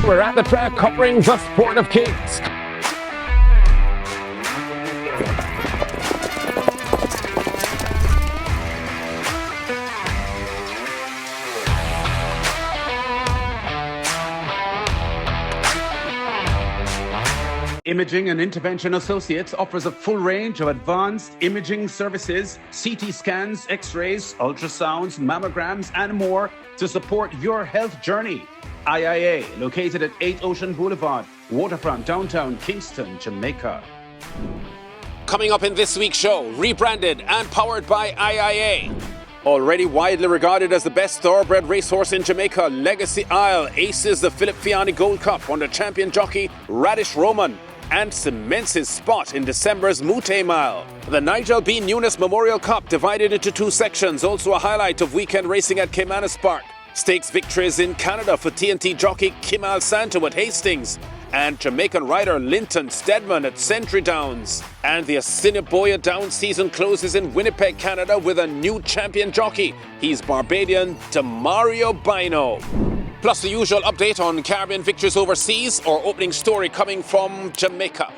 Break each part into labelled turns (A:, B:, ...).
A: We're at the track covering the sport of kings.
B: Imaging and Intervention Associates offers a full range of advanced imaging services, CT scans, X-rays, ultrasounds, mammograms, and more to support your health journey. IIA, located at 8 Ocean Boulevard, Waterfront, downtown Kingston, Jamaica.
A: Coming up in this week's show, rebranded and powered by IIA. Already widely regarded as the best thoroughbred racehorse in Jamaica, Legacy Isle aces the Philip Fiani Gold Cup under champion jockey Radish Roman and cements his spot in December's Mute Mile. The Nigel B. Nunes Memorial Cup divided into two sections, also a highlight of weekend racing at Caymanas Park. Stakes victories in Canada for TNT jockey Kim Al Santo at Hastings and Jamaican rider Linton Stedman at Sentry Downs. And the Assiniboia Downs season closes in Winnipeg, Canada with a new champion jockey. He's Barbadian Demario Bino. Plus the usual update on Caribbean victories overseas or opening story coming from Jamaica.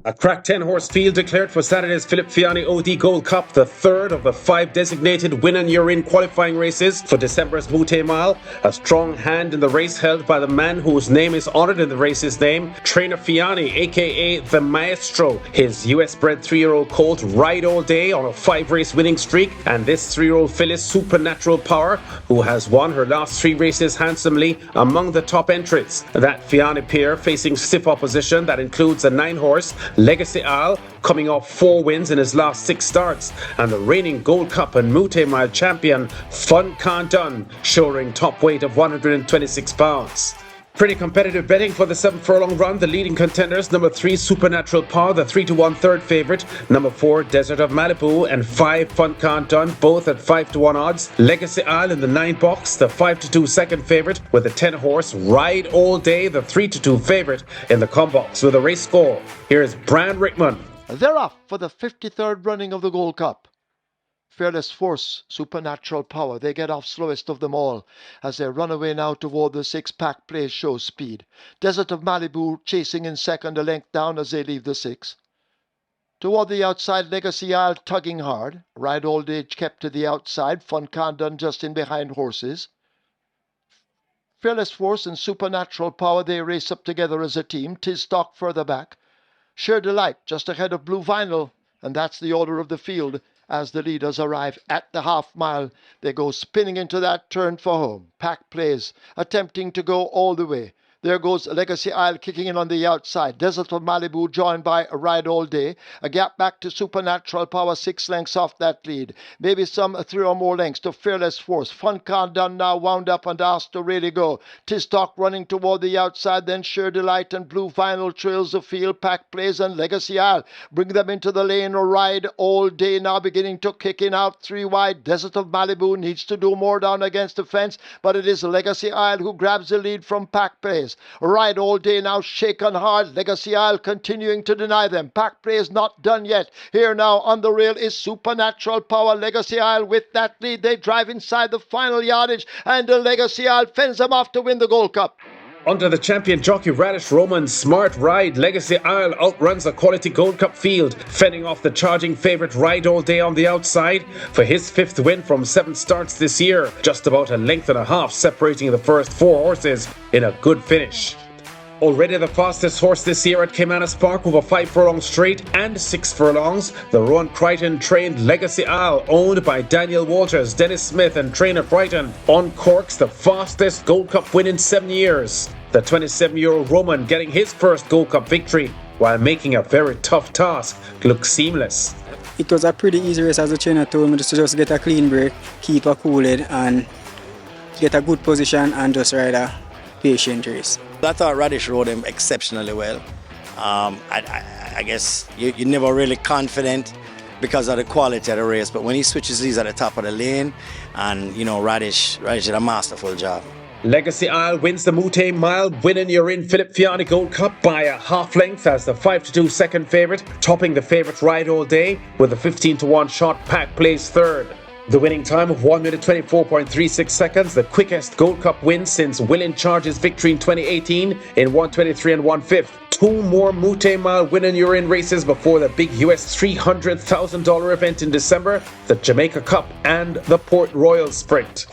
A: A crack 10-horse field declared for Saturday's Philip Fiani OD Gold Cup, the third of the 5 designated win-and-you're-in qualifying races for December's Mute Mile. A strong hand in the race held by the man whose name is honoured in the race's name, Trainer Fiani, aka the Maestro. His US-bred 3-year-old colt Ride All Day on a 5-race winning streak, and this 3-year-old filly Supernatural Power, who has won her last 3 races handsomely, among the top entrants. That Fiani pair facing stiff opposition that includes a 9-horse Legacy Isle, coming off 4 wins in his last 6 starts, and the reigning Gold Cup and Mute Mile champion Fun Can't Done, showing top weight of 126 pounds. Pretty competitive betting for the 7 furlong run. The leading contenders, number 3 Supernatural Power, the 3-1 third favourite, number 4 Desert of Malibu, and 5 Fun Can't Done, both at 5-1 odds. Legacy Isle in the 9 box, the 5-2 second favourite, with the 10 horse Ride All Day, the 3-2 favourite in the com box with a race score. Here's Brian Rickman.
C: They're off for the 53rd running of the Gold Cup. Fearless Force, Supernatural Power, they get off slowest of them all as they run away now toward the 6-pack place show speed. Desert of Malibu chasing in second, a length down as they leave the 6. Toward the outside, Legacy Isle tugging hard. Ride All Day kept to the outside, Fun Can't Done just in behind horses. Fearless Force and Supernatural Power, they race up together as a team. Tis Stock further back. Sheer Delight just ahead of Blue Vinyl, and that's the order of the field. As the leaders arrive at the half mile, they go spinning into that turn for home. Pack plays, attempting to go all the way. There goes Legacy Isle kicking in on the outside. Desert of Malibu joined by Ride All Day. A gap back to Supernatural Power, 6 lengths off that lead. Maybe some 3 or more lengths to Fearless Force. Fun Can't Done now wound up and asked to really go. Tis Talk running toward the outside, then Sheer Delight and Blue Vinyl trails the field. Pack plays and Legacy Isle bring them into the lane. Ride All Day now beginning to kick in out 3 wide. Desert of Malibu needs to do more down against the fence, but it is Legacy Isle who grabs the lead from Pack Plays. Ride All Day now shaken hard. Legacy Isle continuing to deny them. Pack Play is not done yet. Here now on the rail is Supernatural Power. Legacy Isle with that lead. They drive inside the final yardage, and the Legacy Isle fends them off to win the Gold Cup.
A: Under the champion jockey Radish Roman's smart ride, Legacy Isle outruns a quality Gold Cup field, fending off the charging favourite Ride All Day on the outside for his 5th win from 7 starts this year, just about a length and a half separating the first 4 horses in a good finish. Already the fastest horse this year at Caymanas Park over 5 furlongs straight and 6 furlongs, the Rowan Crichton trained Legacy Isle, owned by Daniel Walters, Dennis Smith and trainer Crichton, uncorks the fastest Gold Cup win in 7 years. The 27-year-old Roman getting his first Gold Cup victory while making a very tough task look seamless.
D: It was a pretty easy race, as the trainer told me, to just get a clean break, keep a cool head and get a good position and just ride a patient race.
E: I thought Radish rode him exceptionally well. I guess you're never really confident because of the quality of the race, but when he switches these at the top of the lane, and Radish did a masterful job.
A: Legacy Isle wins the Mute Mile, winning your in Philip Fiani Gold Cup by a half length as the 5-2 second favourite, topping the favourite Ride All Day with a 15-1 shot. Pack plays third.
B: The winning time of 1 minute 24.36 seconds, the quickest Gold Cup win since Will in Charge's victory in 2018 in 1:23 and 1/5. Two more Mute Mile win and you're in races before the big US $300,000 event in December, the Jamaica Cup and the Port Royal Sprint.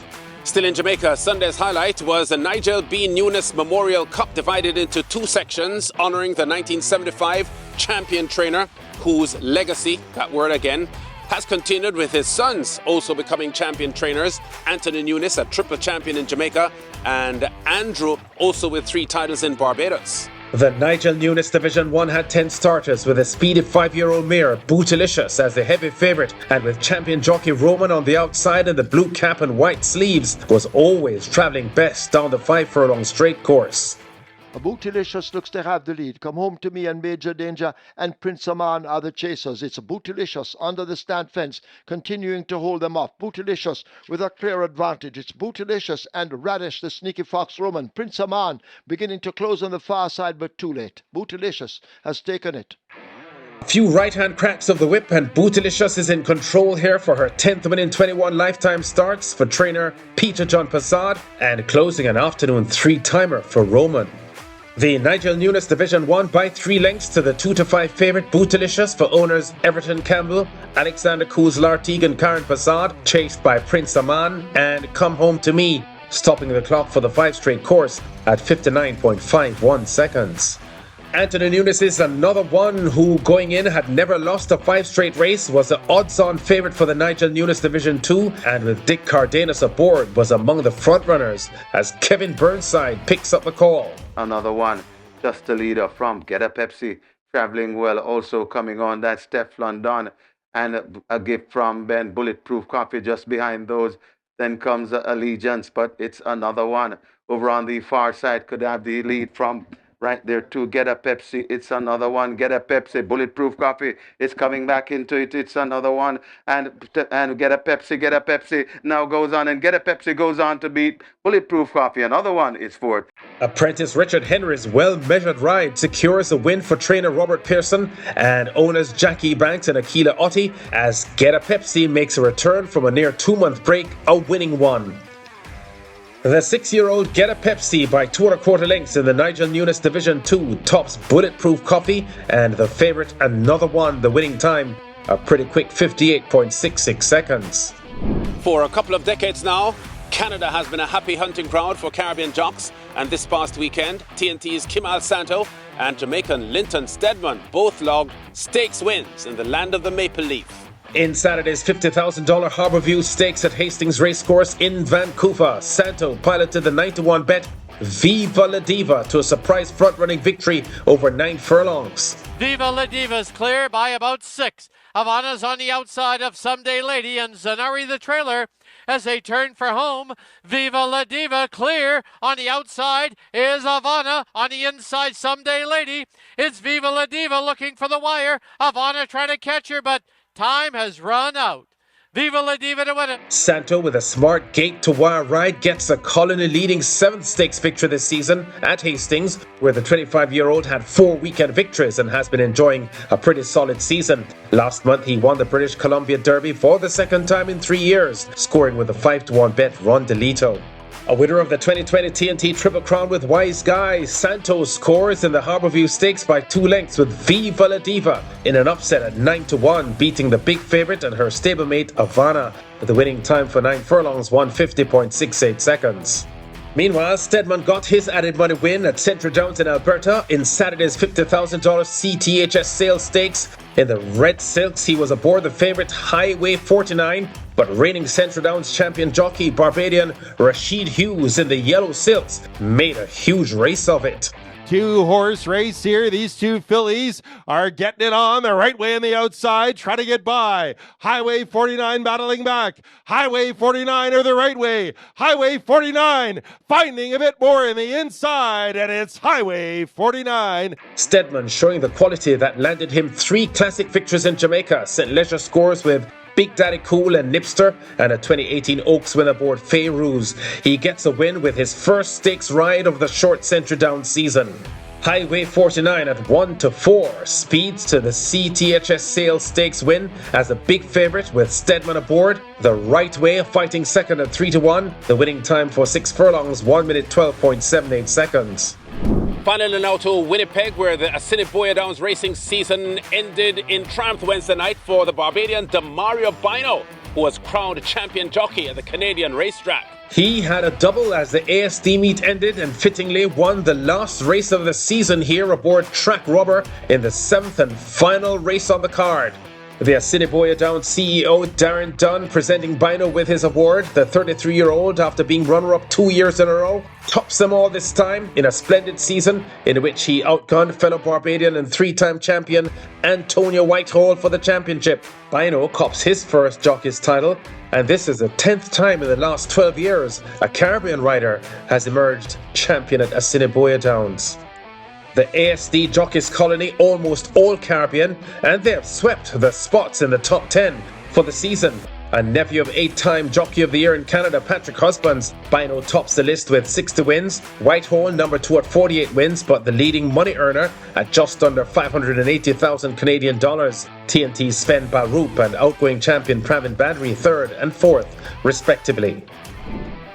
A: Still in Jamaica, Sunday's highlight was the Nigel B. Nunes Memorial Cup, divided into two sections, honouring the 1975 champion trainer whose legacy, that word again, has continued with his sons also becoming champion trainers. Anthony Nunes, a triple champion in Jamaica, and Andrew also with 3 titles in Barbados.
B: The Nigel Nunes Division 1 had 10 starters, with a speedy 5-year-old mare, Bootylicious, as the heavy favourite, and with champion jockey Roman on the outside in the blue cap and white sleeves, was always travelling best down the 5-furlong straight course.
C: Bootylicious looks to have the lead. Come Home to Me and Major Danger and Prince Aman are the chasers. It's Bootylicious under the stand fence, continuing to hold them off. Bootylicious with a clear advantage. It's Bootylicious and Radish, the sneaky fox Roman. Prince Aman beginning to close on the far side, but too late. Bootylicious has taken it.
B: A few right-hand cracks of the whip and Bootylicious is in control here for her 10th win in 21 lifetime starts for trainer Peter John Passad, and closing an afternoon 3-timer for Roman. The Nigel Nunes Division 1 by 3 lengths to the 2-5 favourite Bootylicious for owners Everton Campbell, Alexander Kuz-Lartigue and Karen Passad, chased by Prince Aman and Come Home to Me, stopping the clock for the 5 straight course at 59.51 seconds. Anthony Nunes is another one who, going in, had never lost a 5 straight race, was the odds-on favourite for the Nigel Nunes Division 2, and with Dick Cardenas aboard, was among the front-runners as Kevin Burnside picks up the call.
F: Another one, just the leader from Get a Pepsi, travelling well, also coming on, that's Steph London, and a gift from Ben, Bulletproof Coffee just behind those. Then comes Allegiance, but it's another one. Over on the far side, could have the lead from right there to Get a Pepsi. It's another one. Get a Pepsi. Bulletproof Coffee is coming back into it. It's another one. And Get a Pepsi. Get a Pepsi now goes on. And Get a Pepsi goes on to beat Bulletproof Coffee. Another one is fourth.
B: Apprentice Richard Henry's well-measured ride secures a win for trainer Robert Pearson and owners Jackie Banks and Akila Otti, as Get a Pepsi makes a return from a near 2-month break, a winning one. The 6-year-old Get a Pepsi by 2 1/4 lengths in the Nigel Nunes Division 2 tops Bulletproof Coffee, and the favourite Another One, the winning time, a pretty quick 58.66 seconds.
A: For a couple of decades now, Canada has been a happy hunting ground for Caribbean jocks, and this past weekend, TNT's Kim Alsanto and Jamaican Linton Stedman both logged stakes wins in the land of the Maple Leaf.
B: In Saturday's $50,000 Harbourview Stakes at Hastings Racecourse in Vancouver, Santo piloted the 9-1 bet Viva La Diva to a surprise front-running victory over 9 furlongs.
G: Viva La Diva's clear by about 6. Havana's on the outside of Someday Lady and Zanari the trailer as they turn for home. Viva La Diva clear on the outside is Havana, on the inside Someday Lady. It's Viva La Diva looking for the wire. Havana trying to catch her, but time has run out. Viva La Diva to win it.
B: Santo, with a smart gate-to-wire ride, gets a colony-leading 7th stakes victory this season at Hastings, where the 25-year-old had 4 weekend victories and has been enjoying a pretty solid season. Last month, he won the British Columbia Derby for the 2nd time in 3 years, scoring with a 5-1 bet Ron DeLito. A winner of the 2020 TNT Triple Crown with Wise Guy, Santos scores in the Harbourview Stakes by 2 lengths with Viva La Diva in an upset at 9-1, beating the big favourite and her stablemate Havana, with the winning time for 9 furlongs 150.68 seconds. Meanwhile, Stedman got his added money win at Central Downs in Alberta in Saturday's $50,000 CTHS Sales Stakes. In the Red Silks, he was aboard the favourite Highway 49, but reigning Central Downs champion jockey Barbadian Rashid Hughes in the Yellow Silks made a huge race of it.
H: 2-horse race here. These two fillies are getting it on the right way on the outside, trying to get by. Highway 49 battling back. Highway 49 or the right way. Highway 49 finding a bit more in the inside, and it's Highway 49.
B: Stedman showing the quality that landed him 3 classic victories in Jamaica. St. Leger scores with Big Daddy Cool and Nipster, and a 2018 Oaks win aboard Fay Ruse. He gets a win with his first stakes ride of the short Central Downs season.
I: Highway 49 at 1-4 speeds to the CTHS Sales Stakes win as a big favourite with Stedman aboard. The Right Way fighting second at 3-1. The winning time for 6 furlongs 1 minute 12.78 seconds.
A: Finally now to Winnipeg, where the Assiniboia Downs racing season ended in triumph Wednesday night for the Barbadian Demario Bino, who was crowned champion jockey at the Canadian racetrack.
I: He had a double as the ASD meet ended and fittingly won the last race of the season here aboard Track Rubber in the 7th and final race on the card. The Assiniboia Downs CEO Darren Dunn presenting Bino with his award. The 33-year-old, after being runner-up 2 years in a row, tops them all this time in a splendid season in which he outgunned fellow Barbadian and 3-time champion Antonio Whitehall for the championship. Bino cops his first jockey's title, and this is the 10th time in the last 12 years a Caribbean rider has emerged champion at Assiniboia Downs. The ASD Jockeys Colony almost all Caribbean, and they have swept the spots in the top 10 for the season. A nephew of 8-time Jockey of the Year in Canada, Patrick Husbands, Bino tops the list with 60 wins. Whitehall number 2 at 48 wins, but the leading money earner at just under 580,000 Canadian dollars. TNT's Sven Barup and outgoing champion Pravin Badri 3rd and 4th, respectively.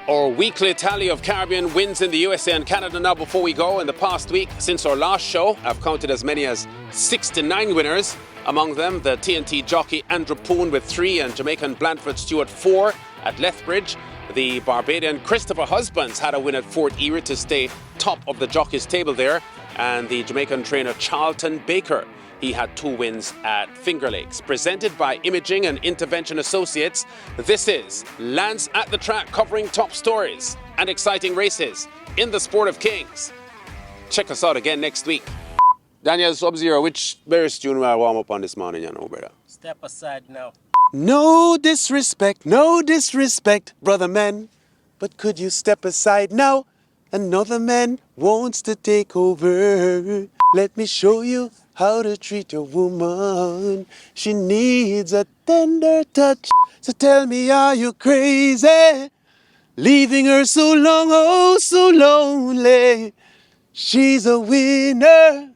A: Our weekly tally of Caribbean wins in the USA and Canada now before we go. In the past week, since our last show, I've counted as many as 69 winners. Among them, the TNT jockey Andrew Poon with 3 and Jamaican Blandford Stewart 4 at Lethbridge. The Barbadian Christopher Husbands had a win at Fort Erie to stay top of the jockeys table there. And the Jamaican trainer Charlton Baker, he had 2 wins at Finger Lakes. Presented by Imaging and Intervention Associates, this is Lance at the Track, covering top stories and exciting races in the sport of kings. Check us out again next week. Daniel Sub-Zero, which Bears tune will I warm up on this morning, you know, brother?
J: Step aside now.
A: No disrespect, brother man. But could you step aside now? Another man wants to take over. Let me show you how to treat a woman. She needs a tender touch. So tell me, are you crazy? Leaving her so long, oh so lonely. She's a winner.